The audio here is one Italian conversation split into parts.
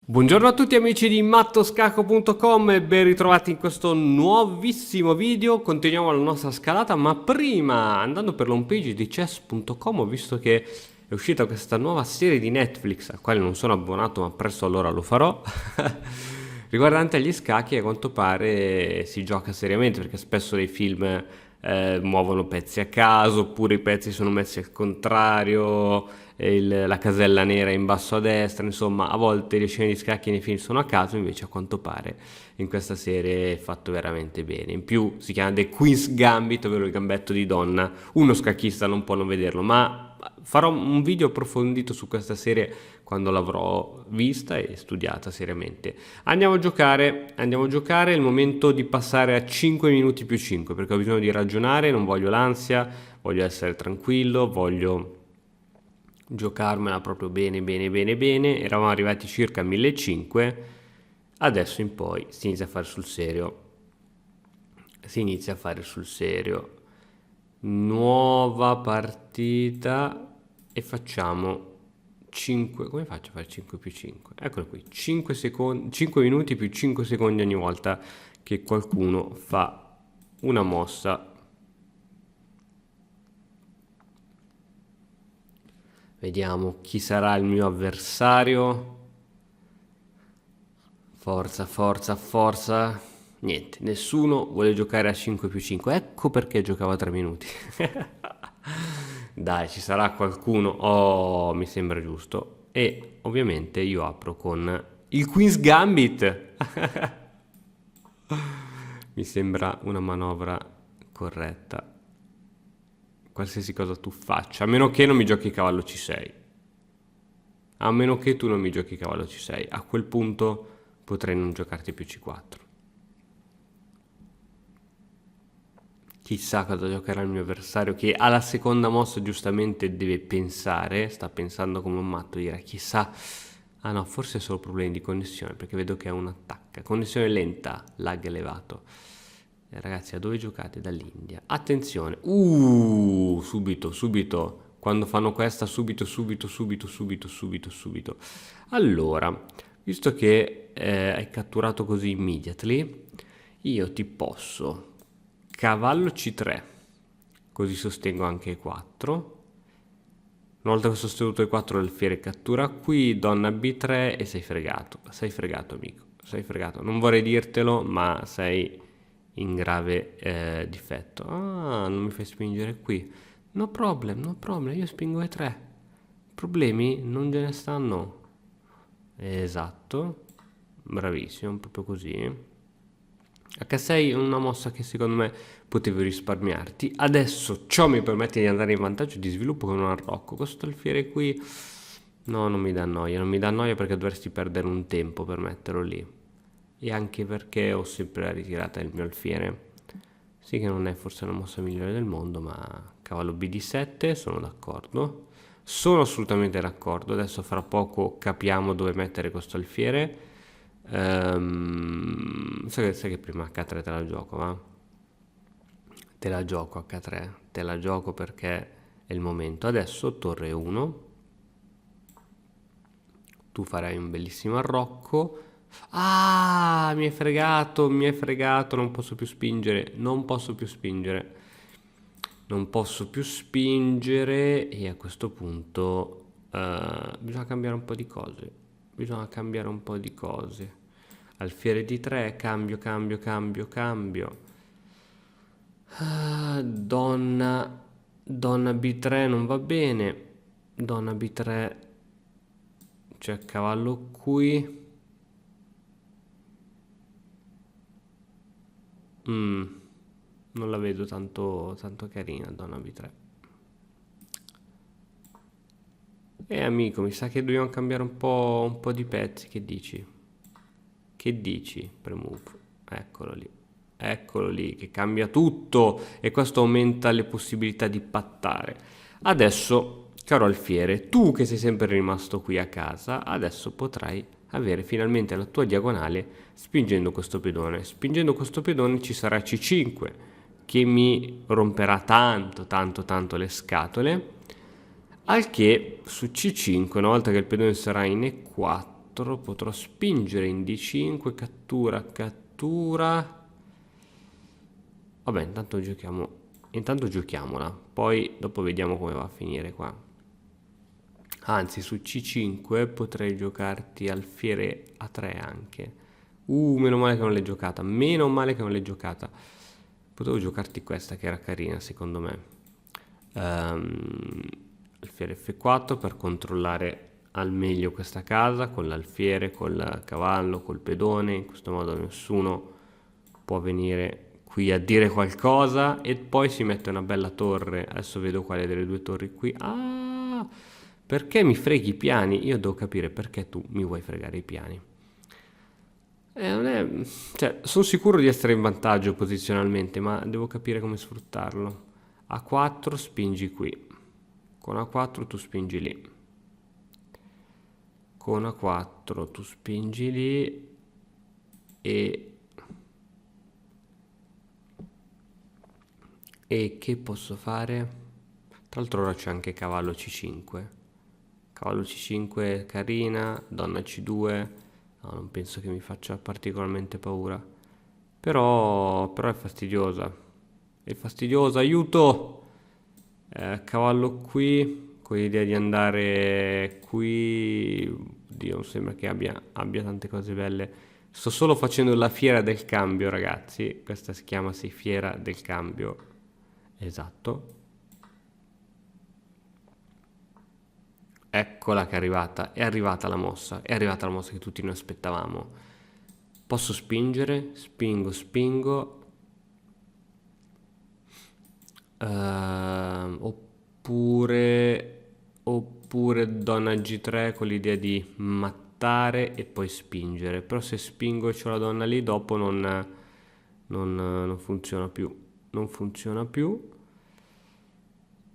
Buongiorno a tutti amici di mattoscacco.com e ben ritrovati in questo nuovissimo video. Continuiamo la nostra scalata, ma prima, andando per l'home page di chess.com, ho visto che è uscita questa nuova serie di Netflix, al quale non sono abbonato, ma presto allora lo farò, riguardante agli scacchi. A quanto pare si gioca seriamente, perché spesso nei film muovono pezzi a caso, oppure i pezzi sono messi al contrario, la casella nera in basso a destra, insomma, a volte le scene di scacchi nei film sono a caso, invece a quanto pare in questa serie è fatto veramente bene. In più si chiama The Queen's Gambit, ovvero il gambetto di donna. Uno scacchista non può non vederlo, ma farò un video approfondito su questa serie quando l'avrò vista e studiata seriamente. Andiamo a giocare, è il momento di passare a 5 minuti più 5, perché ho bisogno di ragionare, non voglio l'ansia, voglio essere tranquillo, voglio giocarmela proprio bene bene bene bene. Eravamo arrivati circa a 1500, adesso in poi si inizia a fare sul serio, nuova partita e facciamo 5. Come faccio a fare 5 più 5? Eccolo qui, 5 secondi, 5 minuti più 5 secondi ogni volta che qualcuno fa una mossa. Vediamo chi sarà il mio avversario. Forza, forza, forza. Niente, nessuno vuole giocare a 5 più 5. Ecco perché giocava 3 minuti. Dai, ci sarà qualcuno. Oh, mi sembra giusto. E ovviamente io apro con il Queen's Gambit. Mi sembra una manovra corretta. Qualsiasi cosa tu faccia, a meno che non mi giochi cavallo C6. A meno che tu non mi giochi cavallo C6. A quel punto potrei non giocarti più C4. Chissà cosa giocherà il mio avversario, che alla seconda mossa giustamente deve pensare, sta pensando come un matto, dirà chissà. Ah no, forse è solo problemi di connessione, perché vedo che è un attacco. Connessione lenta, lag elevato. Ragazzi, a dove giocate? Dall'India. Attenzione. Subito. Quando fanno questa, subito. Allora, visto che hai catturato così immediately, io ti posso cavallo C3, così sostengo anche E4. Una volta che ho sostenuto E4, l'alfiere cattura qui, donna B3 e sei fregato. Sei fregato, amico. Sei fregato. Non vorrei dirtelo, ma sei in grave difetto. Ah, non mi fai spingere qui. No problem, io spingo E3. Problemi non ce ne stanno. Esatto, bravissimo, proprio così. H6 è una mossa che secondo me potevo risparmiarti. Adesso ciò mi permette di andare in vantaggio di sviluppo con un arrocco. Questo alfiere qui, no, non mi dà noia perché dovresti perdere un tempo per metterlo lì. E anche perché ho sempre la ritirata del mio alfiere. Sì che non è forse la mossa migliore del mondo, ma cavallo BD7, sono d'accordo. Sono assolutamente d'accordo. Adesso fra poco capiamo dove mettere questo alfiere. Sai che prima H3 te la gioco, va? Te la gioco H3, te la gioco perché è il momento. Adesso torre 1. Tu farai un bellissimo arrocco. Ah, mi hai fregato, non posso più spingere, e a questo punto bisogna cambiare un po' di cose. Alfiere di 3, cambio. Donna B3 non va bene, donna B3, c'è cavallo qui. Non la vedo tanto carina, donna B3. Amico, mi sa che dobbiamo cambiare un po' di pezzi, che dici? Premove, eccolo lì, che cambia tutto e questo aumenta le possibilità di pattare. Adesso, caro alfiere, tu che sei sempre rimasto qui a casa, adesso potrai avere finalmente la tua diagonale spingendo questo pedone. Spingendo questo pedone ci sarà C5 che mi romperà tanto le scatole, al che su C5, una volta che il pedone sarà in E4, 4 potrò spingere in D5, cattura, cattura. Vabbè, intanto giochiamola, poi dopo vediamo come va a finire qua. Anzi, su C5 potrei giocarti alfiere A3 anche. Meno male che non l'hai giocata, meno male che non l'hai giocata. Potevo giocarti questa che era carina secondo me. Alfiere F4 per controllare al meglio questa casa con l'alfiere, col cavallo, col pedone. In questo modo nessuno può venire qui a dire qualcosa. E poi si mette una bella torre. Adesso vedo quale delle due torri qui. Ah, perché mi freghi i piani? Io devo capire perché tu mi vuoi fregare i piani. Non è, cioè, sono sicuro di essere in vantaggio posizionalmente, ma devo capire come sfruttarlo. A4 spingi qui. Con A4 tu spingi lì. Con A4 tu spingi lì e che posso fare? Tra l'altro ora c'è anche cavallo C5. Cavallo C5 carina, donna C2. No, non penso che mi faccia particolarmente paura. Però è fastidiosa. È fastidiosa, aiuto! Cavallo qui, con l'idea di andare qui. Dio, non sembra che abbia tante cose belle. Sto solo facendo la fiera del cambio, ragazzi. Questa si chiama fiera del cambio. Esatto. Eccola che è arrivata la mossa, è arrivata la mossa che tutti noi aspettavamo. Posso spingere, spingo. Oppure donna G3 con l'idea di mattare e poi spingere. Però se spingo e c'ho la donna lì, dopo non funziona più. Non funziona più.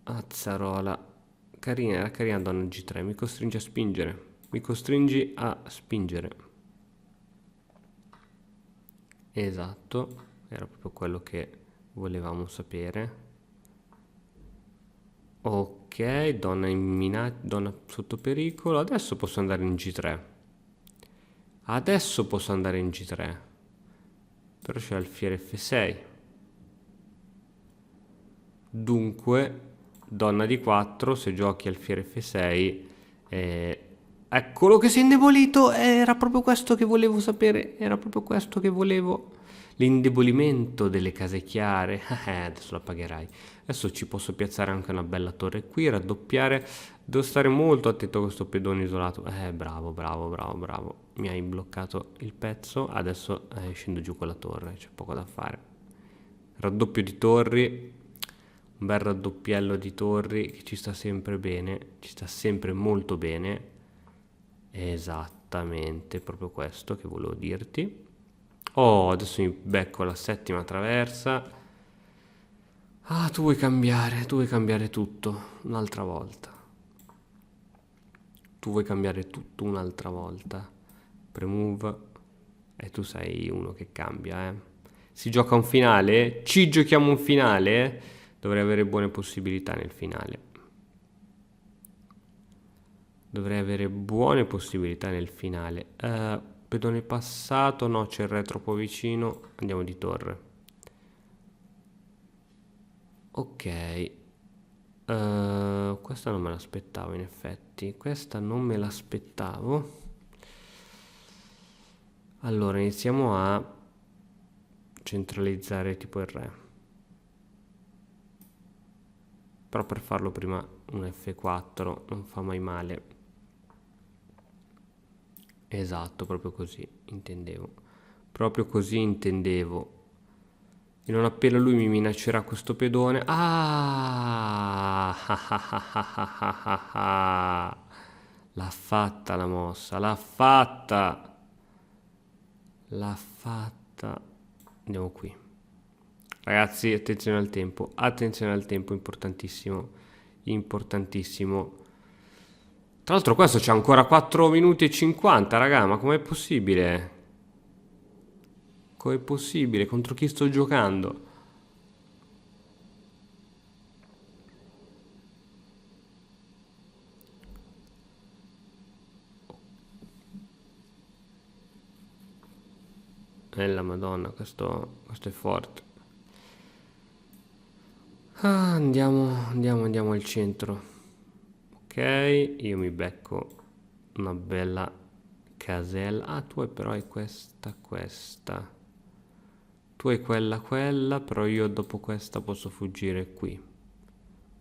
Azzarola. Carina, era carina donna G3, mi costringe a spingere. Mi costringi a spingere. Esatto, era proprio quello che volevamo sapere. Ok, donna sotto pericolo. Adesso posso andare in G3. Adesso posso andare in G3. Però c'è alfiere F6. Dunque, donna di 4, se giochi alfiere F6, eccolo che si è indebolito. Era proprio questo che volevo sapere. Era proprio questo che volevo. L'indebolimento delle case chiare. Adesso la pagherai. Adesso ci posso piazzare anche una bella torre qui, raddoppiare. Devo stare molto attento a questo pedone isolato. Bravo. Mi hai bloccato il pezzo. Adesso scendo giù con la torre. C'è poco da fare. Raddoppio di torri. Un bel raddoppiello di torri che ci sta sempre bene. Ci sta sempre molto bene. Esattamente, proprio questo che volevo dirti. Oh, adesso mi becco la settima traversa. Ah, tu vuoi cambiare tutto un'altra volta. Tu vuoi cambiare tutto un'altra volta. Premove. E tu sei uno che cambia, eh. Si gioca un finale? Ci giochiamo un finale? Dovrei avere buone possibilità nel finale. Pedone passato, no, c'è il re troppo vicino. Andiamo di torre. Ok. Questa non me l'aspettavo in effetti. Questa non me l'aspettavo. Allora, iniziamo a centralizzare tipo il re. Però per farlo prima un F4 non fa mai male. Esatto, proprio così intendevo. Proprio così intendevo. E non appena lui mi minaccerà questo pedone. Ah! L'ha fatta la mossa, l'ha fatta. L'ha fatta. Andiamo qui. Ragazzi, attenzione al tempo, importantissimo. Importantissimo. Tra l'altro questo c'ha ancora 4 minuti e 50, raga, ma com'è possibile? Com'è possibile? Contro chi sto giocando? La Madonna, questo è forte. Andiamo al centro. Ok, io mi becco una bella casella. Ah, però hai questa. Tu hai quella, però io dopo questa posso fuggire qui.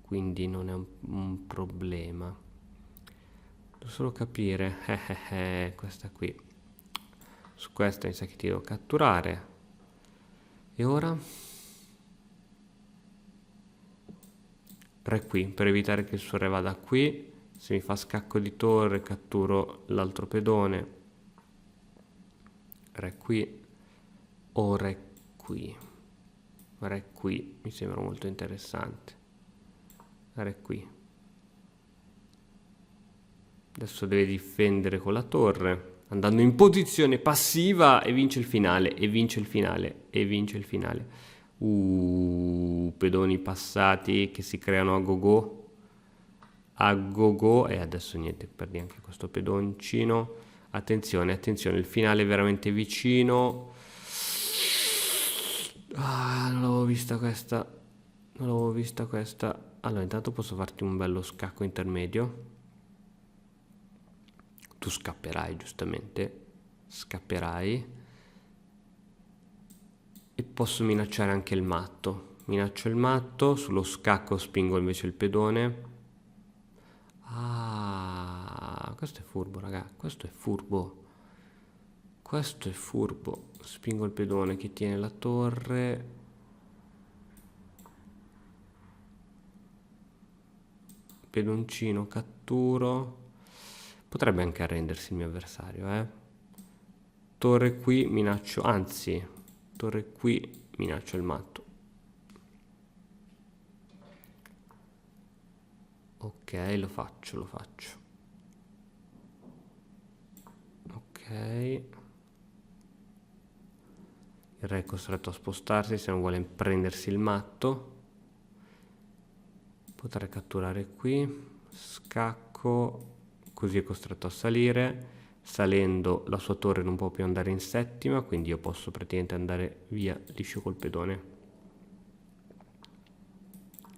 Quindi non è un problema. Devo solo capire. Questa qui. Su questa mi sa che ti devo catturare. E ora? Re qui, per evitare che il suo re vada qui. Se mi fa scacco di torre, catturo l'altro pedone. Re qui. O re qui. Re qui, mi sembra molto interessante. Re qui. Adesso deve difendere con la torre, andando in posizione passiva e vince il finale, e vince il finale, e vince il finale. Pedoni passati che si creano a go-go. A go-go, e adesso niente, perdi anche questo pedoncino. Attenzione, il finale è veramente vicino. Non l'avevo vista questa. Allora, intanto posso farti un bello scacco intermedio. Tu scapperai, giustamente. Scapperai. E posso minacciare anche il matto. Minaccio il matto, sullo scacco spingo invece il pedone. Questo è furbo, raga. Questo è furbo. Spingo il pedone che tiene la torre. Pedoncino catturo. Potrebbe anche arrendersi il mio avversario, Torre qui, minaccio. Anzi, torre qui, minaccio il matto. Ok, lo faccio. Ok. Il re è costretto a spostarsi se non vuole prendersi il matto. Potrei catturare qui. Scacco. Così è costretto a salire. Salendo la sua torre non può più andare in settima, quindi io posso praticamente andare via liscio col pedone.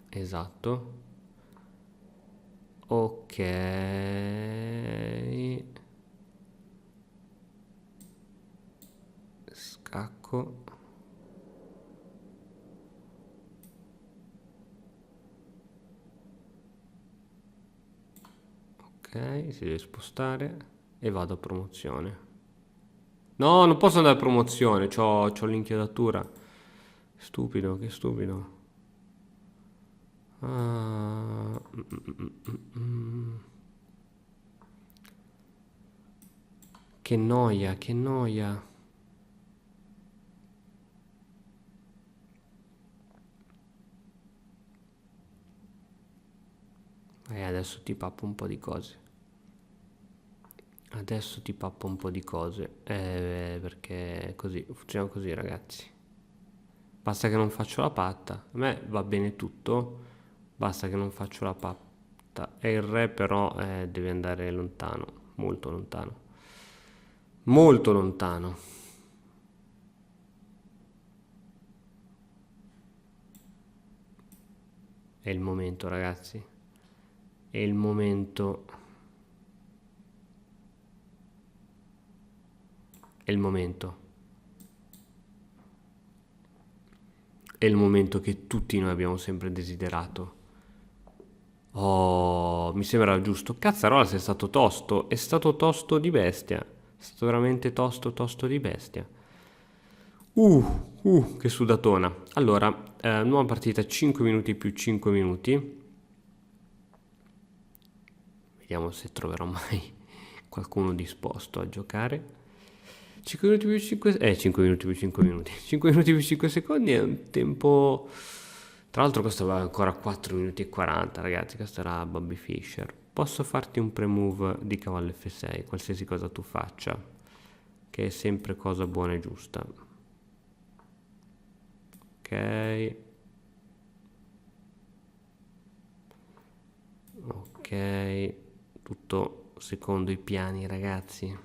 Esatto. Ok. Scacco. Ok, si deve spostare e vado a promozione. No, non posso andare a promozione, c'ho l'inchiodatura. Stupido, che stupido. Che noia. Adesso ti pappo un po' di cose. Perché così, funziona così, ragazzi. Basta che non faccio la patta. A me va bene tutto, basta che non faccio la patta. E il re però deve andare lontano, molto lontano. Molto lontano. È il momento, ragazzi. È il momento. È il momento. È il momento che tutti noi abbiamo sempre desiderato. Oh, mi sembra giusto. Cazzarola, sei stato tosto. È stato tosto di bestia. È stato veramente tosto di bestia. Che sudatona. Allora, nuova partita, 5 minuti più 5 minuti. Vediamo se troverò mai qualcuno disposto a giocare. 5 minuti più 5 5 minuti più 5 minuti. 5 minuti più 5 secondi è un tempo. Tra l'altro questo va ancora 4 minuti e 40, ragazzi, questo era Bobby Fischer. Posso farti un pre-move di cavallo F6, qualsiasi cosa tu faccia, che è sempre cosa buona e giusta. Ok, tutto secondo i piani, ragazzi.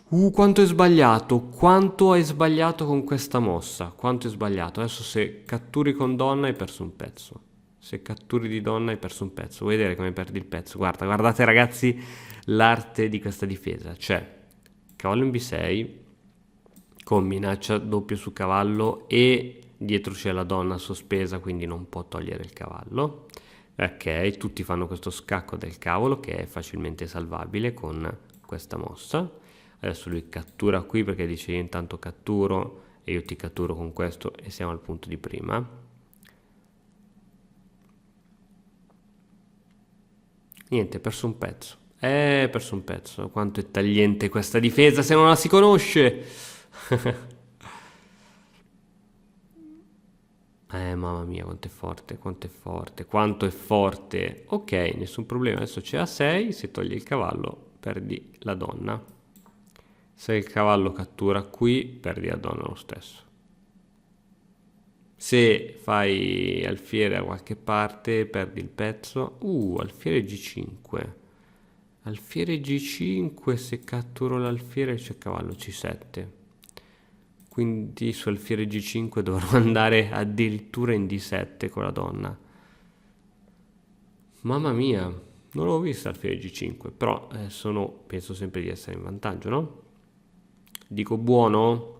Quanto è sbagliato, quanto hai sbagliato con questa mossa, quanto è sbagliato. Adesso se catturi con donna hai perso un pezzo. Se catturi di donna hai perso un pezzo. Vuoi vedere come perdi il pezzo? Guarda, guardate ragazzi l'arte di questa difesa. C'è cavallo in B6 con minaccia doppio su cavallo e dietro c'è la donna sospesa, quindi non può togliere il cavallo. Ok, tutti fanno questo scacco del cavolo che è facilmente salvabile con questa mossa. Adesso lui cattura qui perché dice io intanto catturo e io ti catturo con questo e siamo al punto di prima. Niente, perso un pezzo. Perso un pezzo. Quanto è tagliente questa difesa se non la si conosce. Mamma mia, quanto è forte, quanto è forte, quanto è forte. Ok, nessun problema. Adesso c'è A6, se toglie il cavallo perdi la donna. Se il cavallo cattura qui, perdi la donna lo stesso. Se fai alfiere da qualche parte, perdi il pezzo. Alfiere G5. Alfiere G5, se catturo l'alfiere c'è cavallo C7. Quindi su alfiere G5 dovrò andare addirittura in D7 con la donna. Mamma mia, non l'ho vista alfiere G5, però penso sempre di essere in vantaggio, no? Dico buono?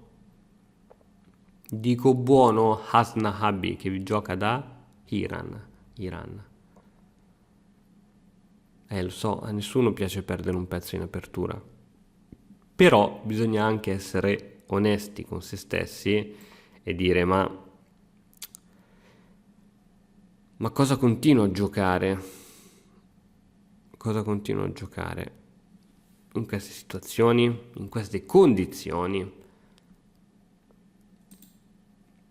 Dico buono Hasnahabi che gioca da Iran. Lo so, a nessuno piace perdere un pezzo in apertura. Però bisogna anche essere onesti con se stessi e dire ma cosa continuo a giocare? Cosa continuo a giocare? In queste situazioni, in queste condizioni.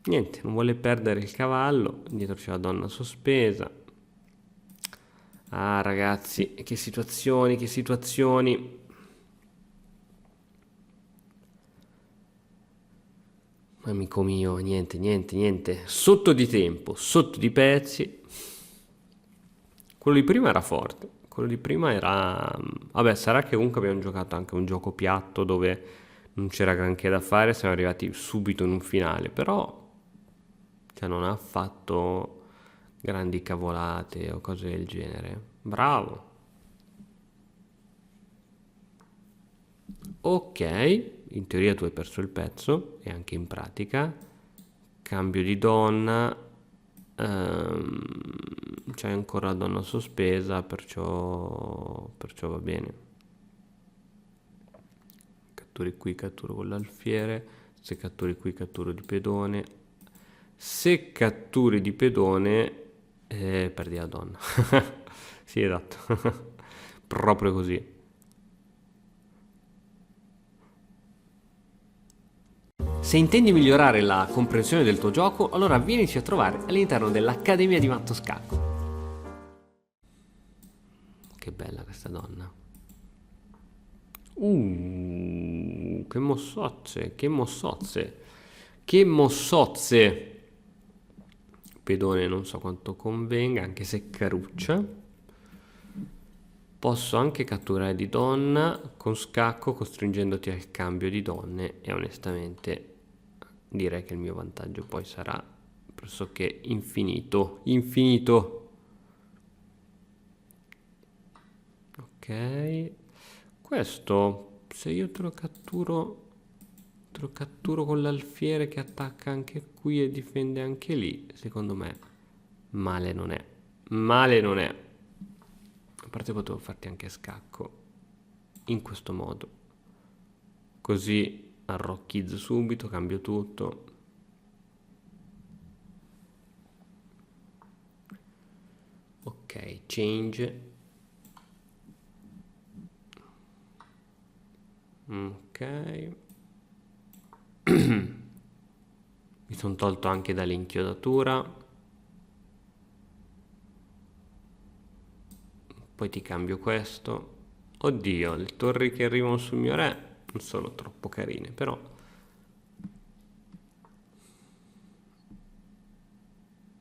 Niente, non vuole perdere il cavallo, dietro c'è la donna sospesa. Ah ragazzi, che situazioni, che situazioni. Amico mio, niente. Sotto di tempo, sotto di pezzi. Quello di prima era forte. Quello di prima era... Vabbè, sarà che comunque abbiamo giocato anche un gioco piatto dove non c'era granché da fare, siamo arrivati subito in un finale, però... Cioè non ha fatto grandi cavolate o cose del genere. Bravo. Ok, in teoria tu hai perso il pezzo e anche in pratica. Cambio di donna. C'è ancora la donna sospesa, perciò va bene. Catturi qui, catturo con l'alfiere. Se catturi qui, catturo di pedone. Se catturi di pedone, perdi la donna. Sì, esatto. Proprio così. Se intendi migliorare la comprensione del tuo gioco, allora vienici a trovare all'interno dell'Accademia di Matto Scacco. Che bella questa donna. Che mossozze, che mossozze. Che mossozze. Pedone non so quanto convenga, anche se caruccia. Posso anche catturare di donna con scacco costringendoti al cambio di donne e onestamente direi che il mio vantaggio poi sarà pressoché infinito. Ok, questo se io te lo catturo con l'alfiere che attacca anche qui e difende anche lì, secondo me male non è. A parte potevo farti anche scacco in questo modo, così arrocchizzo subito, cambio tutto. Ok, change. Ok. Mi sono tolto anche dall'inchiodatura. Poi ti cambio questo. Oddio, le torri che arrivano sul mio re non sono troppo carine, però...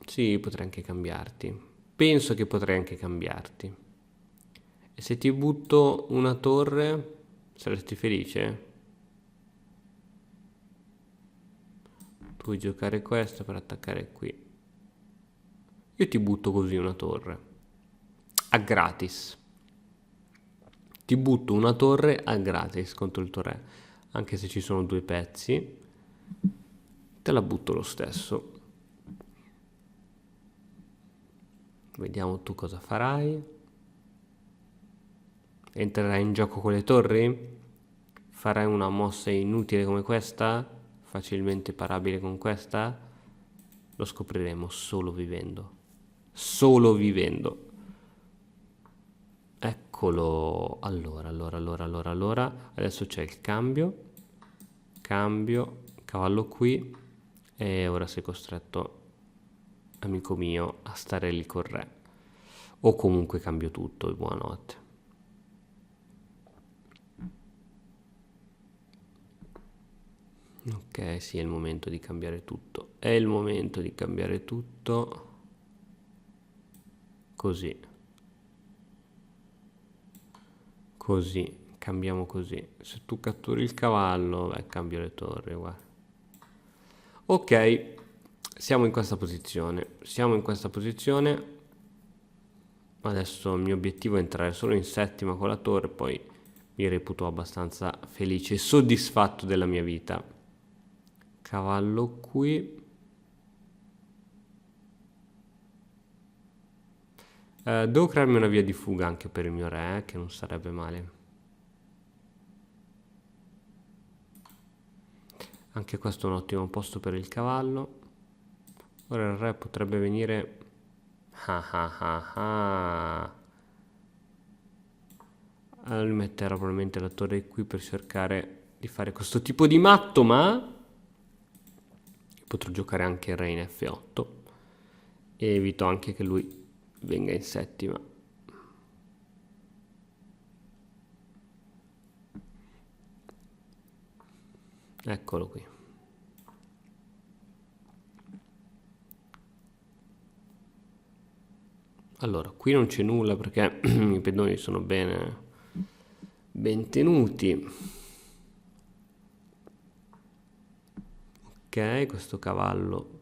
Sì, potrei anche cambiarti. Penso che potrei anche cambiarti. E se ti butto una torre, saresti felice? vuoi giocare questo per attaccare qui. Io ti butto così una torre. A gratis. Ti butto una torre a gratis contro il tuo re. Anche se ci sono due pezzi. Te la butto lo stesso. Vediamo tu cosa farai. Entrerai in gioco con le torri? Farai una mossa inutile come questa? Facilmente parabile con questa? Lo scopriremo solo vivendo. Solo vivendo. Eccolo. Allora. Adesso c'è il cambio. Cambio. Cavallo qui. E ora sei costretto, amico mio, a stare lì col re. O comunque cambio tutto e buonanotte. Ok, sì, è il momento di cambiare tutto. È il momento di cambiare tutto. Così. Così. Cambiamo così. Se tu catturi il cavallo, beh, cambio le torri, guarda. Ok, siamo in questa posizione. Adesso il mio obiettivo è entrare solo in settima con la torre, poi mi reputo abbastanza felice e soddisfatto della mia vita. Cavallo qui. Devo crearmi una via di fuga anche per il mio re, che non sarebbe male. Anche questo è un ottimo posto per il cavallo. Ora il re potrebbe venire... Allora metterò probabilmente la torre qui per cercare di fare questo tipo di matto, ma... Potrò giocare anche il re in F8. E evito anche che lui venga in settima. Eccolo qui. Allora, qui non c'è nulla perché i pedoni sono ben tenuti. Ok, questo cavallo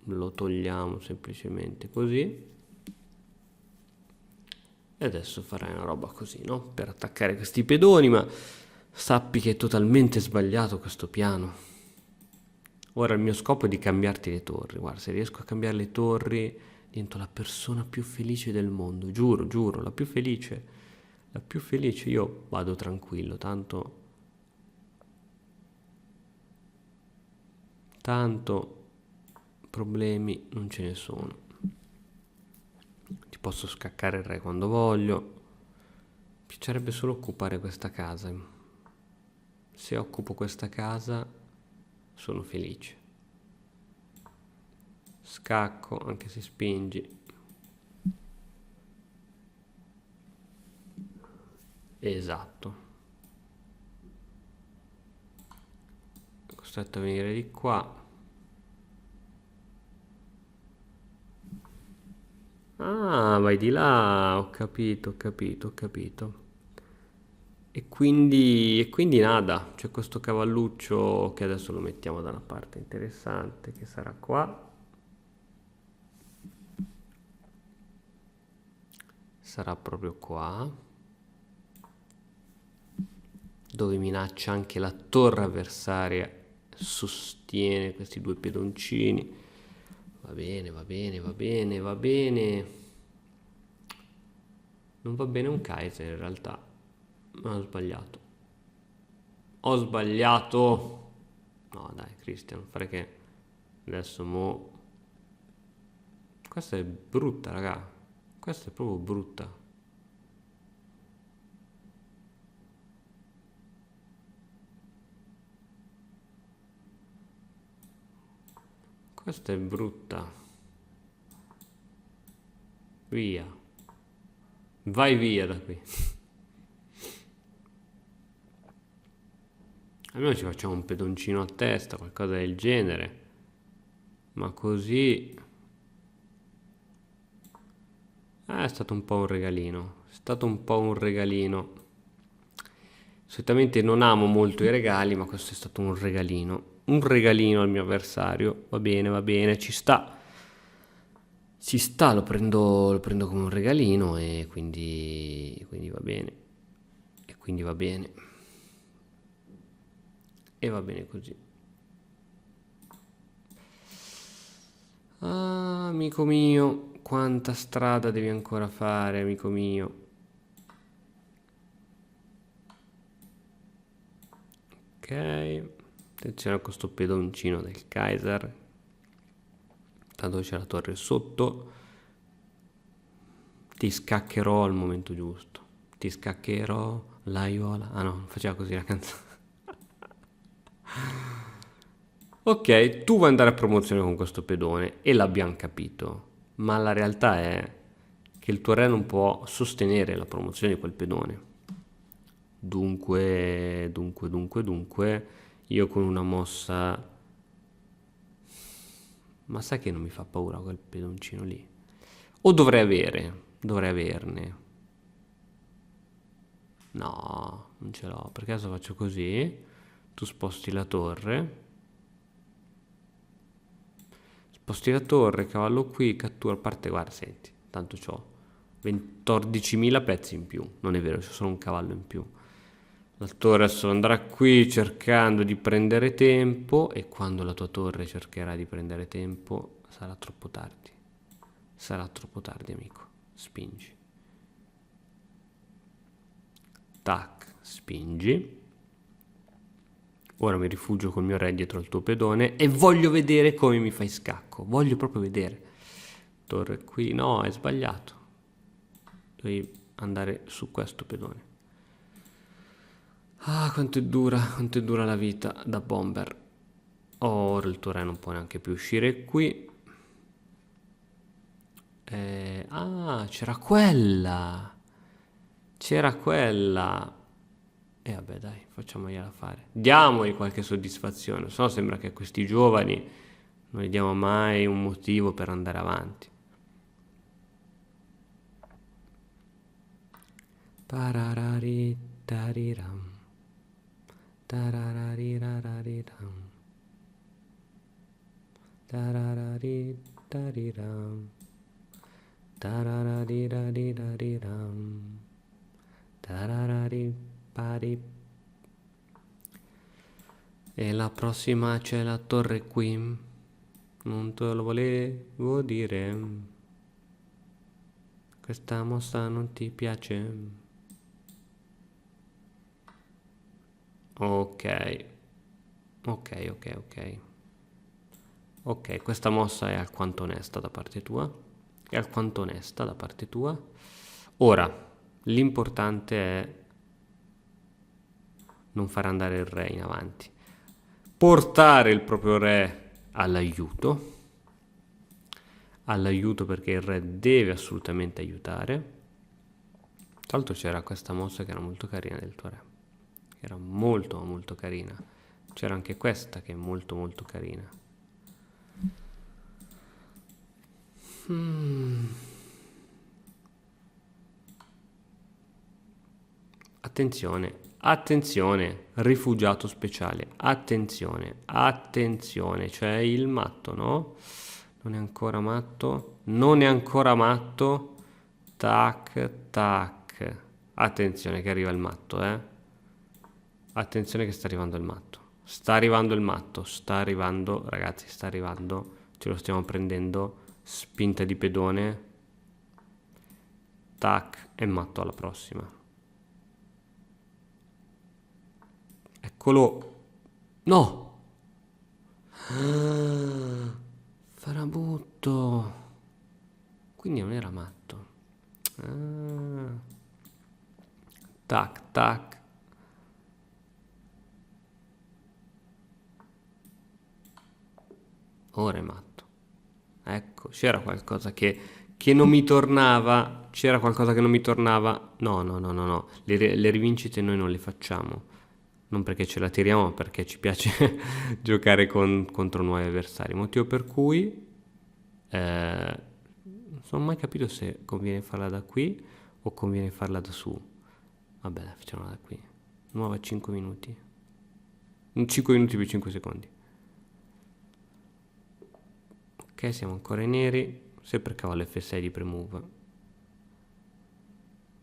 lo togliamo semplicemente così. E adesso farai una roba così, no? Per attaccare questi pedoni, ma sappi che è totalmente sbagliato questo piano. Ora il mio scopo è di cambiarti le torri. Guarda, se riesco a cambiare le torri, divento la persona più felice del mondo. Giuro, giuro, la più felice. La più felice. Io vado tranquillo, tanto problemi non ce ne sono. Ti posso scaccare il re quando voglio. Mi piacerebbe solo occupare questa casa. Se occupo questa casa sono felice. Scacco anche se spingi. Esatto. Costretto a venire di qua. Ah, vai di là, ho capito. E quindi nada, c'è questo cavalluccio che adesso lo mettiamo da una parte interessante, che sarà qua. Sarà proprio qua, dove minaccia anche la torre avversaria, sostiene questi due pedoncini. Va bene. Non va bene un Kaiser in realtà. Ho sbagliato. No dai Cristian, non fare che adesso mo... Questa è brutta, raga. Questa è proprio brutta. Questa è brutta. Via. Vai via da qui. Almeno ci facciamo un pedoncino a testa, qualcosa del genere. Ma così... è stato un po' un regalino. Solitamente non amo molto i regali, ma questo è stato un regalino. Un regalino al mio avversario. Va bene, ci sta. Ci sta, lo prendo come un regalino e quindi va bene. E quindi va bene. E va bene così. Ah, amico mio, quanta strada devi ancora fare, amico mio. Ok, attenzione a questo pedoncino del Kaiser. Tanto c'è la torre sotto. Ti scaccherò al momento giusto. Ti scaccherò l'aiuola. Ah no, non faceva così la canzone. Ok, tu vuoi andare a promozione con questo pedone e l'abbiamo capito, ma la realtà è che il tuo re non può sostenere la promozione di quel pedone. Dunque, io con una mossa... Ma sai che non mi fa paura quel pedoncino lì? O dovrei averne. No, non ce l'ho, perché adesso faccio così, tu sposti la torre, cavallo qui, cattura, a parte, guarda, senti, tanto c'ho 14.000 pezzi in più, non è vero, c'è solo un cavallo in più. La torre adesso andrà qui cercando di prendere tempo e quando la tua torre cercherà di prendere tempo sarà troppo tardi. Sarà troppo tardi, amico. Spingi. Tac, spingi. Ora mi rifugio col mio re dietro al tuo pedone e voglio vedere come mi fai scacco. Voglio proprio vedere. Torre qui. No, è sbagliato. Devi andare su questo pedone. Ah, quanto è dura la vita da bomber. Ora il tuo re non può neanche più uscire qui. C'era quella. C'era quella. E vabbè, dai, facciamogliela fare. Diamogli qualche soddisfazione. Se no sembra che a questi giovani non gli diamo mai un motivo per andare avanti. Pararari tariram. Tararari rarariram. Tararari tariram. Tararari rarariram. Tararari pari. E la prossima c'è la torre qui. Non te lo volevo dire. Questa mossa non ti piace? Ok. Ok. Ok, questa mossa è alquanto onesta da parte tua. È alquanto onesta da parte tua. Ora, l'importante è non far andare il re in avanti. Portare il proprio re all'aiuto perché il re deve assolutamente aiutare. Tra l'altro c'era questa mossa che era molto carina del tuo re, che era molto carina. C'era anche questa che è molto carina. Attenzione, rifugiato speciale, attenzione, c'è il matto, no? Non è ancora matto, tac, attenzione che arriva il matto, attenzione che sta arrivando ragazzi, ce lo stiamo prendendo, spinta di pedone, tac, e matto alla prossima. Eccolo. No. Farabutto. Quindi non era matto. Tac. Ora è matto. Ecco, c'era qualcosa che non mi tornava. No. Le rivincite noi non le facciamo. Non perché ce la tiriamo, ma perché ci piace giocare contro nuovi avversari. Motivo per cui non sono mai capito se conviene farla da qui o conviene farla da su. Vabbè, facciamola da qui. Nuova 5 minuti. 5 minuti più 5 secondi. Ok, siamo ancora ai neri. Sempre cavallo F6 di premove.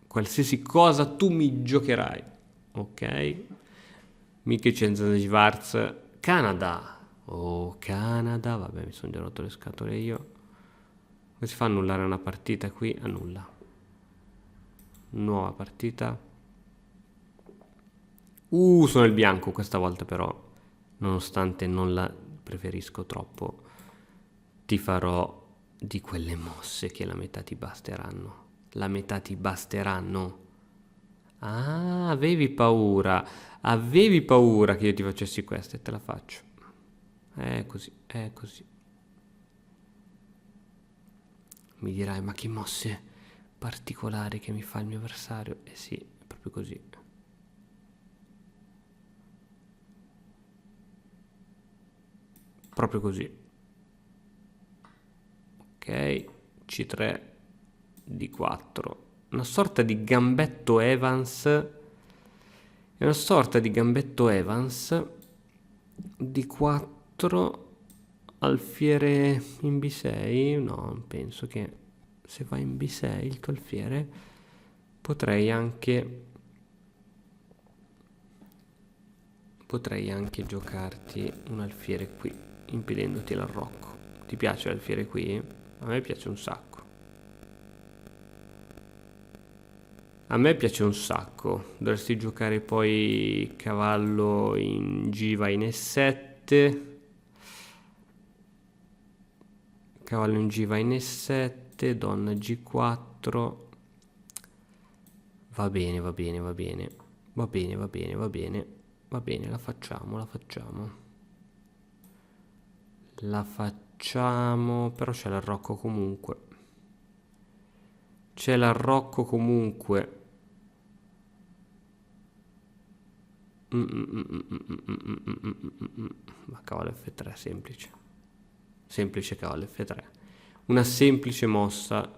Qualsiasi cosa tu mi giocherai. Ok. Mikkelsen, Schwarz. Canada. Oh, Canada. Vabbè, mi sono già rotto le scatole io. Come si fa a annullare una partita qui? Annulla. Nuova partita. Sono il bianco questa volta però. Nonostante non la preferisco troppo, ti farò di quelle mosse che la metà ti basteranno. La metà ti basteranno. Ah, avevi paura. Avevi paura che io ti facessi questa e te la faccio. È così, è così. Mi dirai, ma che mosse particolari che mi fa il mio avversario? Eh sì, è proprio così. Proprio così. Ok, C3, D4. Una sorta di gambetto Evans. È una sorta di gambetto Evans. D4, alfiere in B6. No, penso che se va in B6 il tuo alfiere potrei anche giocarti un alfiere qui, impedendoti l'arrocco. Ti piace l'alfiere qui? A me piace un sacco. A me piace un sacco. Dovresti giocare poi cavallo in G va in E7. Cavallo in G va in E7, donna G4. Va bene, va bene, va bene. Va bene, va bene, va bene. Va bene, la facciamo, la facciamo. La facciamo, però c'è l'arrocco comunque. C'è l'arrocco comunque. Ma cavallo F3 semplice. Semplice cavallo F3. Una semplice mossa.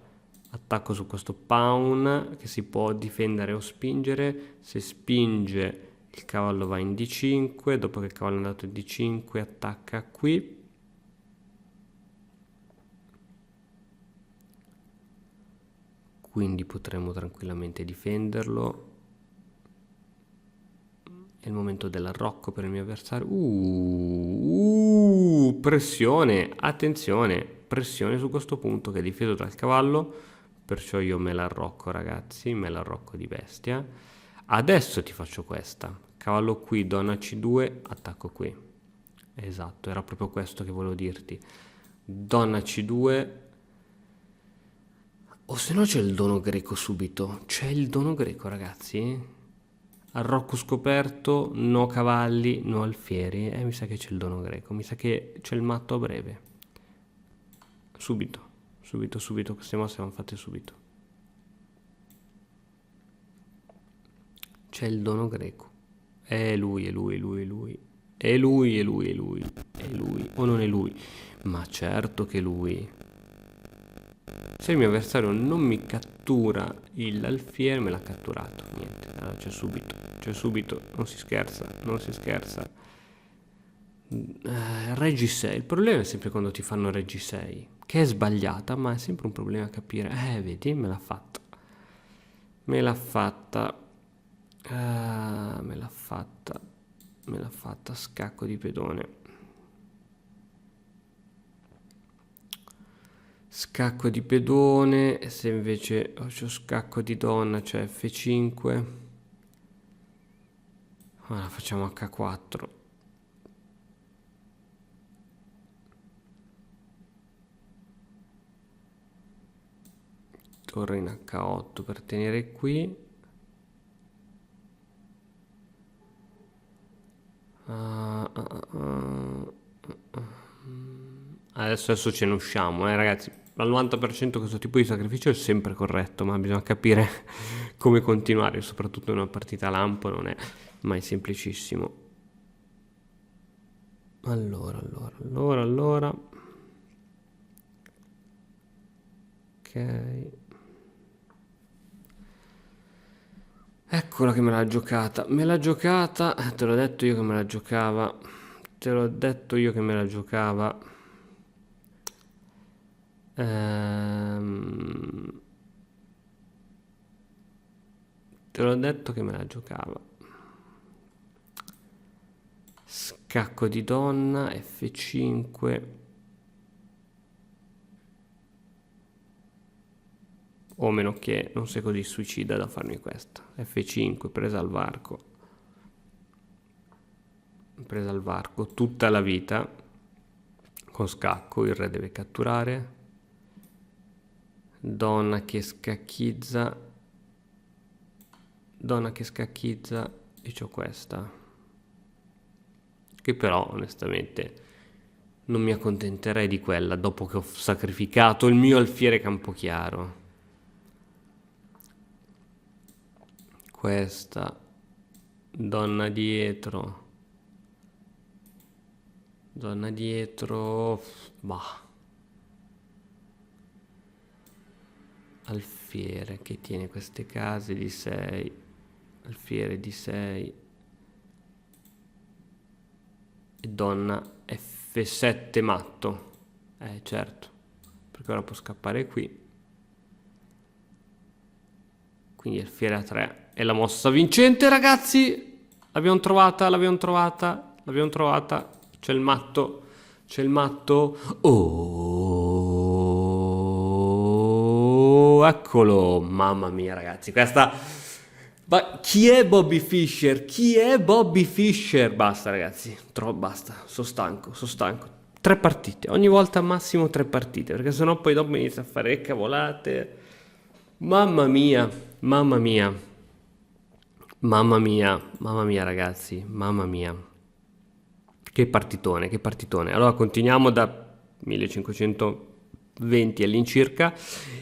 Attacco su questo pawn che si può difendere o spingere. Se spinge il cavallo va in D5. Dopo che il cavallo è andato in D5 attacca qui. Quindi potremmo tranquillamente difenderlo. È il momento dell'arrocco per il mio avversario. Pressione, attenzione, pressione su questo punto che è difeso dal cavallo, perciò io me l'arrocco ragazzi, me l'arrocco di bestia. Adesso ti faccio questa, cavallo qui, donna C2, attacco qui. Esatto, era proprio questo che volevo dirti. Donna C2, o se no c'è il dono greco subito, c'è il dono greco ragazzi. Arrocco scoperto, no cavalli, no alfieri. Mi sa che c'è il dono greco, mi sa che c'è il matto a breve. Subito, subito, subito, queste mosse vanno fatte subito. C'è il dono greco. È lui, è lui, è lui, è lui. È lui, è lui, è lui. È lui, o non è lui? Ma certo che è lui. Se il mio avversario non mi cattura l'alfiere, me l'ha catturato. Niente, allora c'è subito, non si scherza, non si scherza. Re G6, il problema è sempre quando ti fanno Re G6, che è sbagliata, ma è sempre un problema capire. Vedi, me l'ha fatta. Me l'ha fatta. Me l'ha fatta. Me l'ha fatta, scacco di pedone. Scacco di pedone, e se invece ho scacco di donna, cioè F5, allora facciamo H4. Torre in H8 per tenere qui. Adesso ce ne usciamo, ragazzi. Al 90% questo tipo di sacrificio è sempre corretto, ma bisogna capire come continuare, soprattutto in una partita lampo non è mai semplicissimo. Allora. Ok. Eccola che me l'ha giocata. Me l'ha giocata. Te l'ho detto io che me la giocava. Te l'ho detto io che me la giocava. Te l'ho detto che me la giocava. Scacco di donna, F5. O a meno che non sei così suicida da farmi questa. F5, presa al varco. Presa al varco tutta la vita. Con scacco il re deve catturare. Donna che scacchizza. Donna che scacchizza. E c'ho questa. Che però onestamente non mi accontenterei di quella dopo che ho sacrificato il mio alfiere Campochiaro. Questa donna dietro, bah, alfiere che tiene queste case di 6, alfiere di 6 e donna F7 matto, certo, perché ora può scappare qui, quindi alfiere a 3. È la mossa vincente, ragazzi! L'abbiamo trovata. C'è il matto. Oh, eccolo. Mamma mia, ragazzi, questa... Ma chi è Bobby Fischer? Basta, ragazzi. Basta. Sono stanco. 3 partite. Ogni volta massimo 3 partite. Perché sennò poi dopo inizia a fare cavolate. Mamma mia, ragazzi, mamma mia. Che partitone. Allora continuiamo da 1520 all'incirca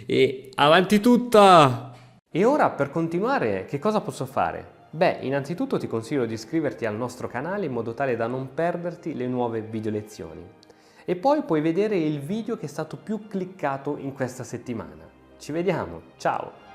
e avanti tutta! E ora per continuare che cosa posso fare? Beh, innanzitutto ti consiglio di iscriverti al nostro canale in modo tale da non perderti le nuove video lezioni. E poi puoi vedere il video che è stato più cliccato in questa settimana. Ci vediamo, ciao!